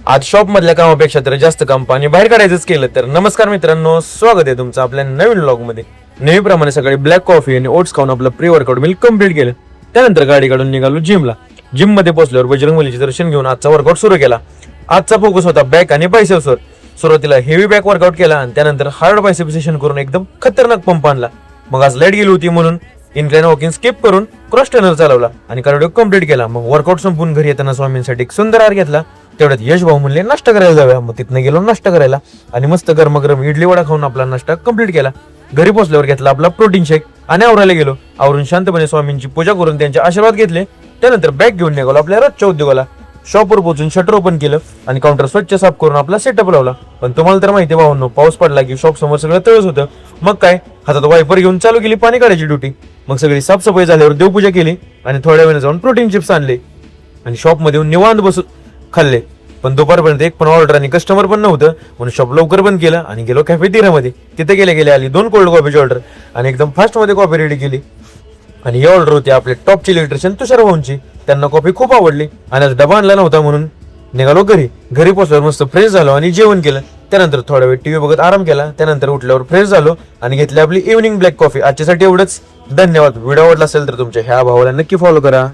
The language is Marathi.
आज शॉप मधल्या कामापेक्षा तर जास्त काम पाणी बाहेर काढायचंच केलं तर. नमस्कार मित्रांनो, स्वागत आहे तुमचं आपल्या नवीन व्लॉग मध्ये. नेहमीप्रमाणे सकाळी ब्लॅक कॉफी आणि ओट्स खाऊन आपलं प्री वर्कआउट मिल कम्प्लीट केलं. त्यानंतर गाडी काढून निघालो जिमला. जिम मध्ये पोहोचल्यावर बजरंगबलीचे दर्शन घेऊन आजचा वर्कआउट सुरू केला. आजचा फोकस होता बॅक आणि बायसेप्सवर. सुरुवातीला हेवी बॅक वर्कआउट केला आणि त्यानंतर हार्ड बायसेप सेशन करून एकदम खतरनाक पंप आणला. मग आज लाईट गेली होती म्हणून इनक्लाइन वॉकिंग स्किप करून क्रॉस टर्नर चालवला आणि कार्डिओ कम्प्लीट केला. मग वर्कआउट संपून घरी येताना स्वामींसाठी एक सुंदर आहार घेतला. तेवढ्यात यश भाऊ म्हणले नाश्ता करायला जाऊया. मग तिथनं गेलो नाश्ता करायला आणि मस्त गरम इडली वडा खाऊन आपला नाश्ता कम्प्लीट केला. घरी पोहोचल्यावर घेतला आपला प्रोटीन शेक आणि आवरायला गेलो. आवरून शांतपणे स्वामींची पूजा करून त्यांचे आशीर्वाद घेतले. त्यानंतर बॅग घेऊन निघालो आपल्या रोजच्या उद्योगाला. शॉपवर पोहोचून शटर ओपन केलं आणि काउंटर स्वच्छ साफ करून आपला सेटअप लावला. पण तुम्हाला तर माहिती भावांनो, पाऊस पडला की शॉप समोर सगळं तळस होतं. मग काय, हातात वायपर घेऊन चालू केली पाणी काढायची ड्युटी. मग सगळी साफसफाई झाल्यावर देवपूजा केली आणि थोड्या वेळाने जाऊन प्रोटीन चिप्स आणले आणि शॉप मध्ये निवांत बसून खाल्ले. पण दुपारपर्यंत एक पण ऑर्डर आणि कस्टमर पण नव्हतं म्हणून शॉप लवकर बंद केलं आणि गेलो कॅफेटेरिया मध्ये. तिथे गेले आली 2 कोल्ड कॉफीची ऑर्डर आणि एकदम फास्ट मध्ये कॉफी रेडी केली. आणि ही ऑर्डर होती आपले टॉपचे इलेक्ट्रिशियन तुषार भाऊंची. त्यांना कॉफी खूप आवडली आणि आज डबा आणला नव्हता म्हणून निघालो घरी. घरी पोहोचल्यावर मस्त फ्रेश झालो आणि जेवण केलं. त्यानंतर थोडा वेळ टीव्ही बघत आराम केला. त्यानंतर उठल्यावर फ्रेश झालो आणि घेतली आपली इव्हनिंग ब्लॅक कॉफी. आजच्यासाठी एवढंच. धन्यवाद. व्हिडिओ आवडला असेल तर तुमच्या ह्या भावाला नक्की फॉलो करा.